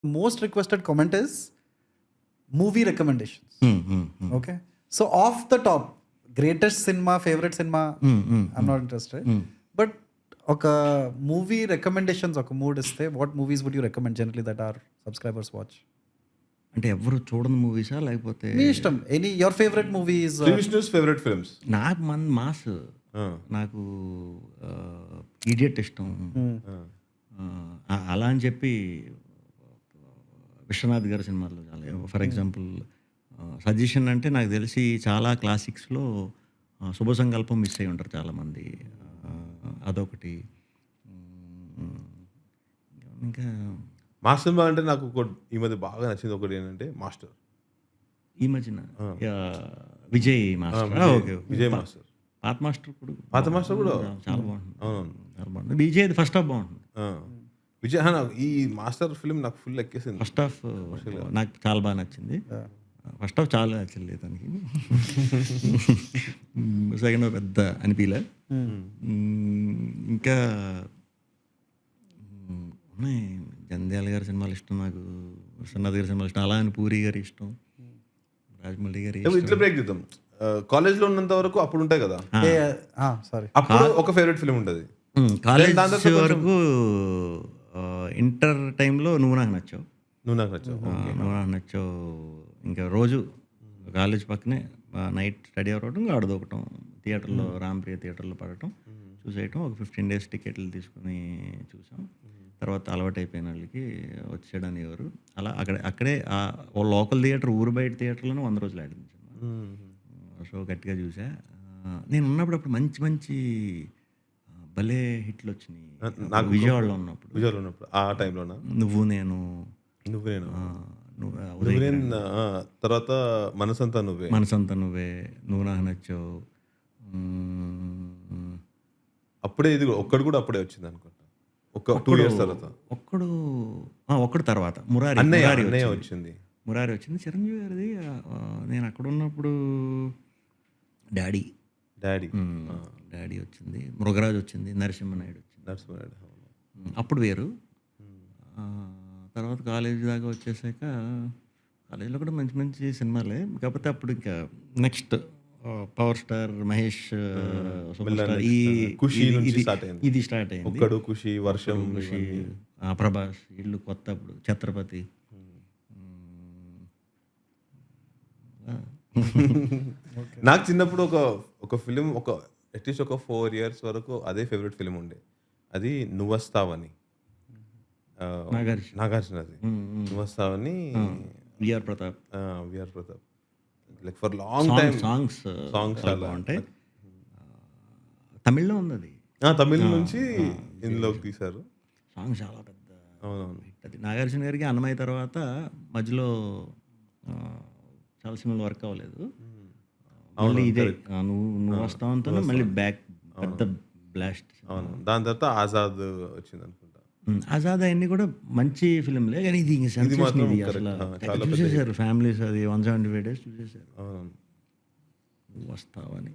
most requested comment is movie recommendations. Okay. So off the top, greatest cinema, favorite cinema, I'm not interested. But ఒక movie recommendations ఒక mood ఇస్తే what movies would you recommend generally that are subscribers watch? అంటే ఎవరు చూడని మూవీసా లేకపోతే మీ ఇష్టం. Any your favourite movies? Vishnu's favourite films నాకు మాస్ నాకు ఇడియట్ ఇష్టం. అలా అని చెప్పి విశ్వనాథ్ గారి సినిమాలు చాలా. ఫర్ ఎగ్జాంపుల్ సజెషన్ అంటే నాకు తెలిసి చాలా క్లాసిక్స్లో శుభ సంకల్పం మిస్ అయి ఉంటారు చాలామంది. అదొకటి. ఇంకా మా సినిమా అంటే నాకు ఈ మధ్య బాగా నచ్చింది ఒకటి ఏంటంటే మాస్టర్. ఈ మధ్యన Vijay master. Okay, Vijay master. పాత మాస్టర్ కూడా చాలా బాగుంటుంది. అవునవును, చాలా బాగుంటుంది. విజయ్ ఫస్ట్ హాఫ్ బాగుంటుంది. విజయ్ ఈ మాస్టర్ ఫిల్మ్ నాకు ఫుల్ ఎక్కేసింది. ఫస్ట్ హాఫ్ నాకు చాలా బాగా నచ్చింది. ఫస్ట్ హాఫ్ చాలా నచ్చలేదు తనకి. సెకండ్ హాఫ్ పెద్ద అనిపించలే. ఇంకా ఉన్నాయి. జంధ్యాల గారి సినిమాలు ఇష్టం నాకు, విశ్వనాథ్ గారి సినిమాలు ఇష్టం, అలా అని పూరి గారి ఇష్టం, రాజమౌళి గారి ఇట్లా బ్రేక్ చేద్దాం. కాలేజ్ లో ఉన్నంత వరకు అప్పుడు ఉంటాయి కదా, సారీ, అప్పుడు ఒక ఫేవరెట్ ఫిల్మ్ ఉంటుంది. కాలేజ్ వరకు ఇంటర్ టైంలో నువ్వు నాకు నచ్చావు. నువ్వు నాకు నచ్చావు. ఇంకా రోజు కాలేజ్ పక్కనే నైట్ స్టడీ అవ్వడం, ఆడదొకటం, థియేటర్లో రాంప్రియ థియేటర్లో పడటం, చూసేయటం. ఒక 15 days టికెట్లు తీసుకుని చూసాం. తర్వాత అలవాటు అయిపోయిన వాళ్ళకి వచ్చేయడానికి ఎవరు అలా అక్కడే లోకల్ థియేటర్, ఊరు బయట థియేటర్లోనే 100 రోజులు ఆడింది. సో గట్టిగా చూసా. నేను ఉన్నప్పుడు అప్పుడు మంచి మంచి భలే హిట్లు వచ్చినాయి నాకు విజయవాడలో ఉన్నప్పుడు. ఆ టైంలోనా నువ్వు నేను తర్వాత మనసంతా నువ్వే, నువ్వు నాకు నచ్చావు. అప్పుడే ఇది ఒక్కడు కూడా అప్పుడే వచ్చింది అనుకుంటా. ఒక 2 years తర్వాత ఒక్కడు తర్వాత మురారి వచ్చింది. చిరంజీవి గారిది. నేను అక్కడ ఉన్నప్పుడు డాడీ వచ్చింది, మృగరాజ్ వచ్చింది, నరసింహనాయుడు వచ్చింది. అప్పుడు వేరు. తర్వాత కాలేజీ దాకా వచ్చేసాక కాలేజీలో కూడా మంచి మంచి సినిమాలే. కాకపోతే అప్పుడు ఇంకా నెక్స్ట్ పవర్ స్టార్ మహేష్, ఇది స్టార్ట్ అయింది. ఖుషి, వర్షం, ప్రభాస్, ఇల్లు కొత్త. అప్పుడు ఛత్రపతి. నాకు చిన్నప్పుడు ఒక ఫిలిం, అట్లీస్ట్ ఒక 4 years వరకు అదే ఫేవరెట్ ఫిలిం ఉండే. అది నువ్వొస్తావని, నాగార్జునది. నువ్వొస్తావని, V R Pratap. Like for long time songs చాలా బాగుంటాయి. తమిళ్లో ఉంది అది. తమిళ నుంచి ఇందులోకి తీశారు. సాంగ్ చాలా పెద్ద. అవునవును. అది నాగార్జున గారికి అన్నమయ్య తర్వాత మధ్యలో చాలా సినిమాలు వర్క్ అవ్వలేదు. మళ్ళీ ఇదే నువ్వు వస్తావంతో మళ్ళీ బ్యాక్ పెద్ద బ్లాస్ట్. అవును. దాని తర్వాత ఆజాద్ వచ్చింది అనుకుంటా. ఆజాద్ అన్ని కూడా మంచి ఫిలింలే, కానీ ఇది చూసేసారు ఫ్యామిలీస్. అది 175 days చూసేసారు. అవును. నువ్వు వస్తావని.